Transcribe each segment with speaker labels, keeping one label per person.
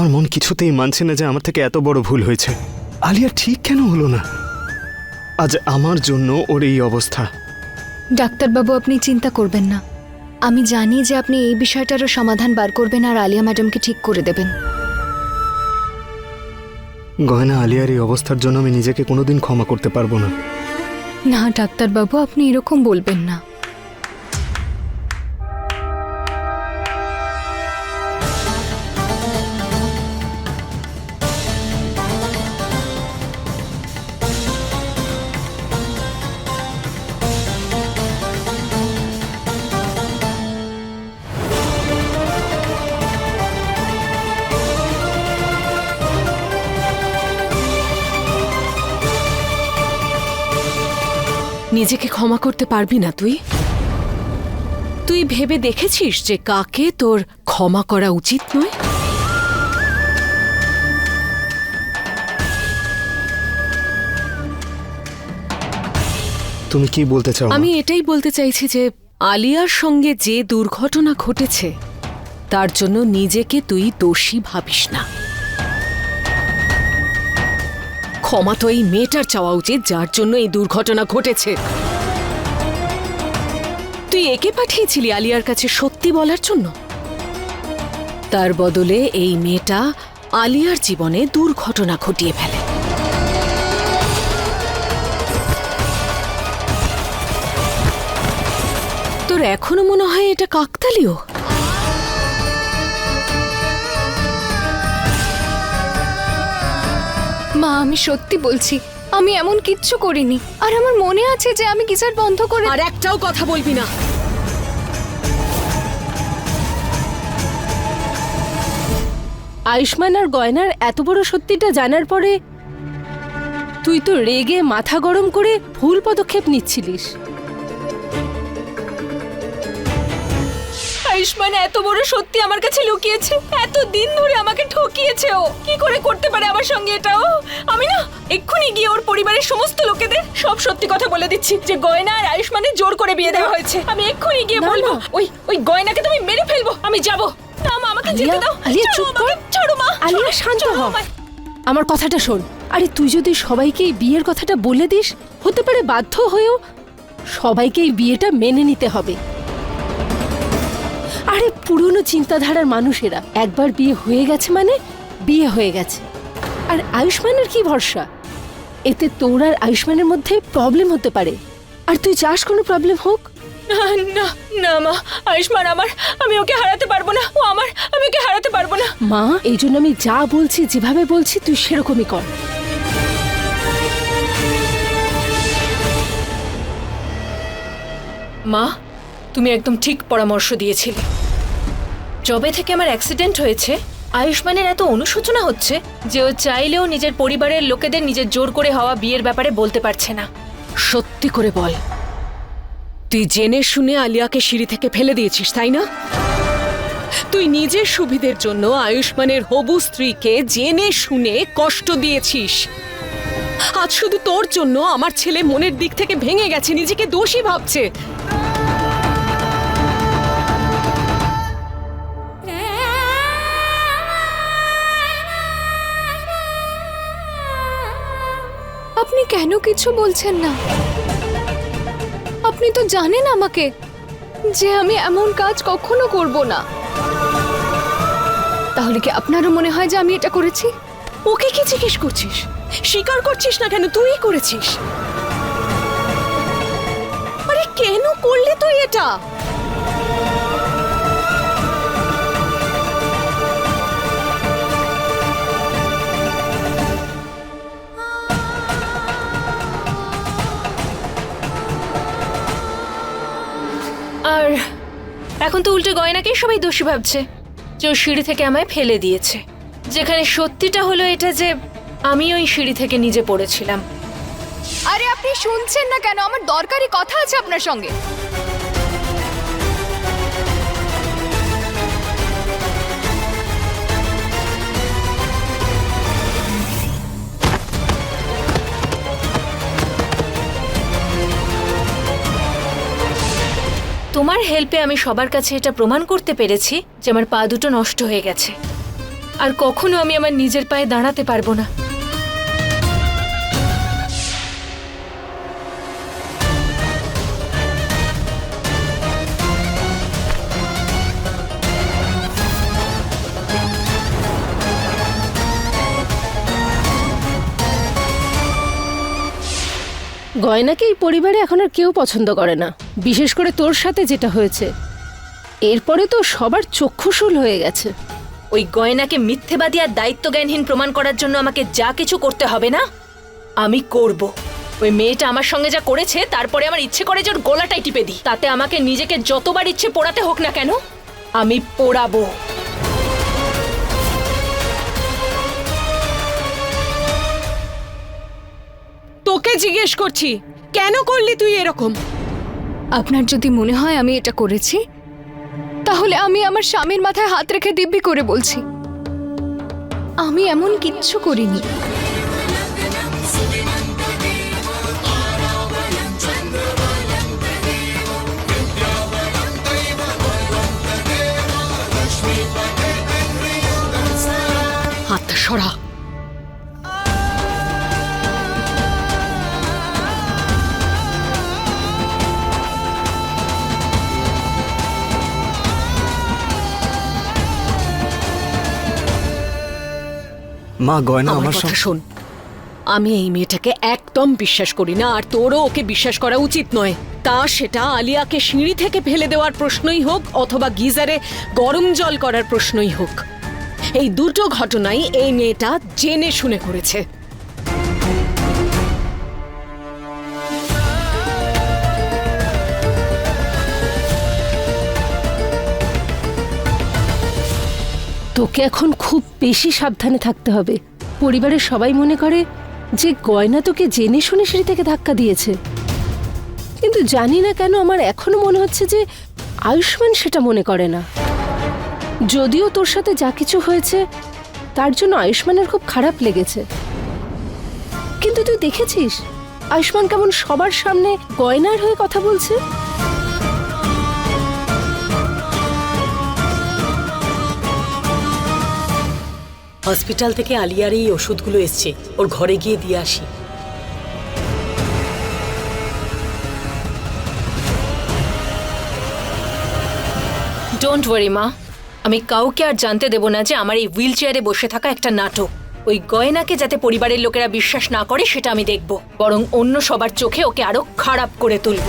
Speaker 1: আমার মন কিছুতেই মানছে না যে আমার থেকে এত বড় ভুল হয়েছে। আলিয়া ঠিক কেন হলো না? আজ আমার জন্য ওর এই অবস্থা।
Speaker 2: ডাক্তারবাবু, আপনি চিন্তা করবেন না। আমি জানি যে আপনি এই বিষয়টারও সমাধান বার করবেন আর আলিয়া ম্যাডামকে ঠিক করে দেবেন।
Speaker 1: গয়না, আলিয়ার এই অবস্থার জন্য আমি নিজেকে কোনোদিন ক্ষমা করতে পারবো না।
Speaker 2: না ডাক্তারবাবু, আপনি এরকম বলবেন না।
Speaker 3: নিজেকে ক্ষমা করতে পারবি না তুই? তুই ভেবে দেখেছিস যে কাকে তোর ক্ষমা করা উচিত নয়?
Speaker 1: তুমি কি বলতে চাও?
Speaker 3: আমি এটাই বলতে চাইছি যে আলিয়ার সঙ্গে যে দুর্ঘটনা ঘটেছে তার জন্য নিজেকে তুই দোষী ভাবিস না। ক্ষমা তো এই মেয়েটার চাওয়া উচিত যার জন্য এই দুর্ঘটনা ঘটেছে। তুই একে পাঠিয়েছিলি আলিয়ার কাছে সত্যি বলার জন্য। তার বদলে এই মেয়েটা আলিয়ার জীবনে দুর্ঘটনা ঘটিয়ে ফেলে। তোর এখনো মনে হয় এটা কাকতালীয়?
Speaker 2: মা, আমি সত্যি বলছি, আমি এমন কিচ্ছু করিনি। আর আমার মনে আছে যে আমি গিজার বন্ধ করে।
Speaker 3: আর একটাও কথা বলবি না।
Speaker 4: আয়ুষ্মান আর গয়নার এত বড় সত্যিটা জানার পরে তুই তো রেগে মাথা গরম করে ভুল পদক্ষেপ নিচ্ছিলিস।
Speaker 3: আয়ুষ্মান এত বড় সত্যি আমার কাছে লুকিয়েছে, এত দিন ধরে আমাকে ঠকিয়েছে। ও কি করে করতে পারে আমার সঙ্গে এটাও? আমি না এক্ষুনি গিয়ে ওর পরিবারের সমস্ত লোকেদের সব সত্যি কথা বলে দিচ্ছি যে গয়না আর আয়ুষ্মানের জোর করে বিয়ে দেওয়া হয়েছে। আমি এক্ষুনি গিয়ে বলবো ওই গয়নাকে তুমি মেরে ফেলবো। আমি যাবো না মা, আমাকে যেতে দাও।
Speaker 4: আলিয়া চুপ কর।
Speaker 3: ছাড়ো মা,
Speaker 4: আলিয়া শান্ত হ। আমার কথাটা শোন। আরে তুই যদি সবাইকে এই বিয়ের কথাটা বলে দিস, হতে পারে বাধ্য হয়েও সবাইকে এই বিয়েটা মেনে নিতে হবে। আরে পুরনো চিন্তাধারার মানুষেরা একবার বিয়ে হয়ে গেছে মানে বিয়ে হয়ে গেছে। আর আয়ুষ্মানের কি ভরসা? এতে তোর আর আয়ুষ্মানের মধ্যে প্রবলেম হতে পারে। আর তুই চাস কোনো প্রবলেম হোক?
Speaker 3: না না না মা, আয়ুষ্মান আমার, আমি ওকে হারাতে পারবো না। ও আমার, আমি ওকে হারাতে পারবো না।
Speaker 4: মা, এই জন্য আমি যা বলছি, যেভাবে বলছি তুই সেরকমই কর।
Speaker 3: মা, তুমি একদম ঠিক পরামর্শ দিয়েছিলে। যবে থেকে আমার অ্যাক্সিডেন্ট হয়েছে আয়ুষ্মানের এত অনুশোচনা হচ্ছে যে ও চাইলেও নিজের পরিবারের লোকেদের নিজের জোর করে হওয়া বিয়ের ব্যাপারে বলতে পারছে না। সত্যি করে বল, তুই জেনে শুনে আলিয়াকে সিঁড়ি থেকে ফেলে দিয়েছিস, তাই না? তুই নিজের সুবিধের জন্য আয়ুষ্মানের হবু স্ত্রীকে জেনে শুনে কষ্ট দিয়েছিস। আজ শুধু তোর জন্য আমার ছেলে মনের দিক থেকে ভেঙে গেছে, নিজেকে দোষী ভাবছে।
Speaker 2: আপনি কেন কিছু বলছেন না? আপনি তো জানেন আমাকে যে আমি এমন কাজ কখনো করব না। তাহলে কি আপনারও মনে হয় যে আমি এটা করেছি?
Speaker 3: ওকে কি জিজ্ঞেস করছিস? স্বীকার করছিস না কেন? তুই করেছিস। আরে কেন করলি তুই এটা? আর এখন তো উল্টে গয়নাকেই সবাই দোষী ভাবছে যে ও সিঁড়ি থেকে আমায় ফেলে দিয়েছে, যেখানে সত্যিটা হলো এটা যে আমি ওই সিঁড়ি থেকে নিজে পড়েছিলাম।
Speaker 2: আরে আপনি শুনছেন না কেন? আমার দরকারি কথা আছে আপনার সঙ্গে।
Speaker 3: তোমার হেল্পে আমি সবার কাছে এটা প্রমাণ করতে পেরেছি যে আমার পা দুটো নষ্ট হয়ে গেছে। আর কখনো আমি আমার নিজের পায়ে দাঁড়াতে পারবো না।
Speaker 4: গয়নাকে এই পরিবারে এখন আর কেউ পছন্দ করে না, বিশেষ করে তোর সাথে যেটা হয়েছে। এরপরে তো সবার চক্ষুশূল হয়ে গেছে।
Speaker 3: ওই গয়নাকে মিথ্যেবাদী আর দায়িত্বজ্ঞানহীন প্রমাণ করার জন্য আমাকে যা কিছু করতে হবে না আমি করব। ওই মেয়েটা আমার সঙ্গে যা করেছে তারপরে আমার ইচ্ছে করে যে ওর গলাটাই টিপে দিই, তাতে আমাকে নিজেকে যতবার ইচ্ছে পোড়াতে হোক না কেন আমি পোড়াবো।
Speaker 5: তোকে জিজ্ঞেস করছি, কেন করলি তুই এরকম?
Speaker 2: আপনার যদি মনে হয় আমি এটা করেছি, তাহলে আমি আমার স্বামীর মাথায় হাত রেখে দিব্যি করে বলছি আমি এমন কিচ্ছু করিনি।
Speaker 5: হাতটা সরা।
Speaker 1: মা, গয়না
Speaker 5: আমার
Speaker 1: আমার
Speaker 5: কথা
Speaker 1: সঙ্গে।
Speaker 5: শোন, আমি এই মেয়েটাকে একদম বিশ্বাস করি না, আর তোরও ওকে বিশ্বাস করা উচিত নয়। তা সেটা আলিয়াকে সিঁড়ি থেকে ফেলে দেওয়ার প্রশ্নই হোক অথবা গিজারে গরম জল করার প্রশ্নই হোক, এই দুটো ঘটনাই এই মেয়েটা জেনে শুনে করেছে।
Speaker 4: তোকে এখন খুব বেশি সাবধানে থাকতে হবে। পরিবারের সবাই মনে করে যে গয়না তোকে জেনে শুনে সিঁড়ি থেকে ধাক্কা দিয়েছে, কিন্তু জানি না কেন আমার এখনো মনে হচ্ছে যে আয়ুষ্মান সেটা মনে করে না। যদিও তোর সাথে যা কিছু হয়েছে তার জন্য আয়ুষ্মানের খুব খারাপ লেগেছে, কিন্তু তুই দেখেছিস আয়ুষ্মান কেমন সবার সামনে গয়নার হয়ে কথা বলছে।
Speaker 5: হসপিটাল থেকে আলিয়ার এই ওষুধগুলো এসছে, ওর ঘরে গিয়ে দিয়ে আসি।
Speaker 3: ডোন্ট ওয়ারি মা, আমি কাউকে আর জানতে দেব না যে আমার এই হুইল চেয়ারে বসে থাকা একটা নাটক। ওই গয়নাকে যাতে পরিবারের লোকেরা বিশ্বাস না করে সেটা আমি দেখব, বরং অন্য সবার চোখে ওকে আরো খারাপ করে তুলব।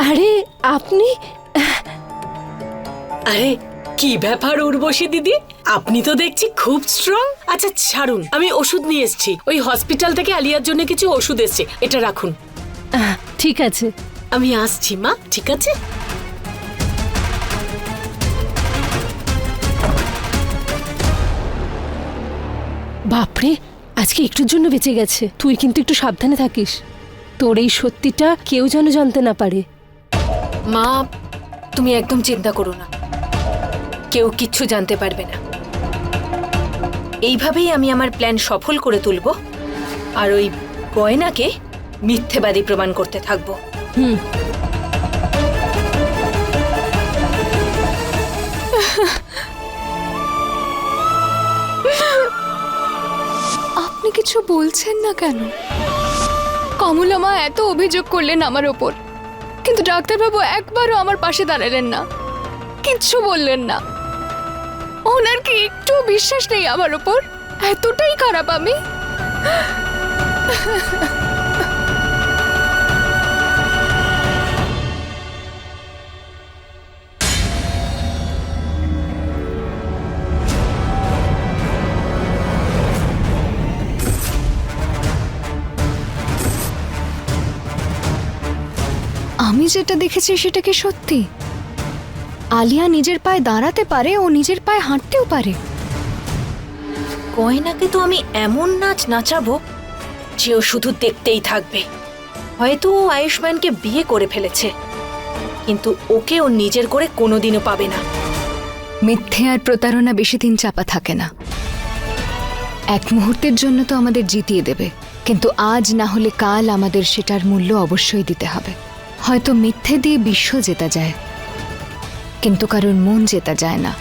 Speaker 4: আরে আপনি,
Speaker 5: আরে কি ব্যাপার উর্বশী দিদি, আপনি তো দেখছি খুব স্ট্রং। আচ্ছা ছাড়ুন, আমি ওষুধ নিয়ে এসেছি। ওই হসপিটাল থেকে আলিয়ার জন্য কিছু ওষুধ এসেছে, এটা রাখুন।
Speaker 4: ঠিক আছে।
Speaker 5: আমি আসছি মা, ঠিক আছে?
Speaker 4: বাপরে, আজকে একটুর জন্য বেঁচে গেছে। তুই কিন্তু একটু সাবধানে থাকিস, তোর এই সত্যিটা কেউ যেন জানতে না পারে।
Speaker 3: মা, তুমি একদম চিন্তা করো না, কেউ কিচ্ছু জানতে পারবে না। এইভাবেই আমি আমার প্ল্যান সফল করে তুলব আর ওই গয়নাকে মিথ্যেবাদী প্রমাণ করতে থাকবো।
Speaker 2: আপনি কিছু বলছেন না কেন? কমলা মা এত অভিযোগ করলেন আমার ওপর, কিন্তু ডাক্তারবাবু একবারও আমার পাশে দাঁড়ালেন না, কিচ্ছু বললেন না। ওনার কি একটু বিশ্বাস নেই আমার ওপর? এতটাই খারাপ আমি? আমি যেটা দেখেছি সেটা কি সত্যি? আলিয়া নিজের পায়ে দাঁড়াতে পারে, ও নিজের পায়ে হাঁটতেও পারে।
Speaker 3: গয়নাকে তো আমি এমন নাচ নাচাবো যে ও শুধু দেখতেই থাকবে। হয়তো ও আয়ুষ্মানকে বিয়ে করে ফেলেছে, কিন্তু ওকে ও নিজের করে কোনোদিনও পাবে না।
Speaker 2: মিথ্যে আর প্রতারণা বেশি দিন চাপা থাকে না। এক মুহূর্তের জন্য তো আমাদের জিতিয়ে দেবে, কিন্তু আজ না হলে কাল আমাদের সেটার মূল্য অবশ্যই দিতে হবে। হয়তো মিথ্যে দিয়ে বিশ্ব জেতা যায়, কিন্তু কারোর মন জেতা যায় না।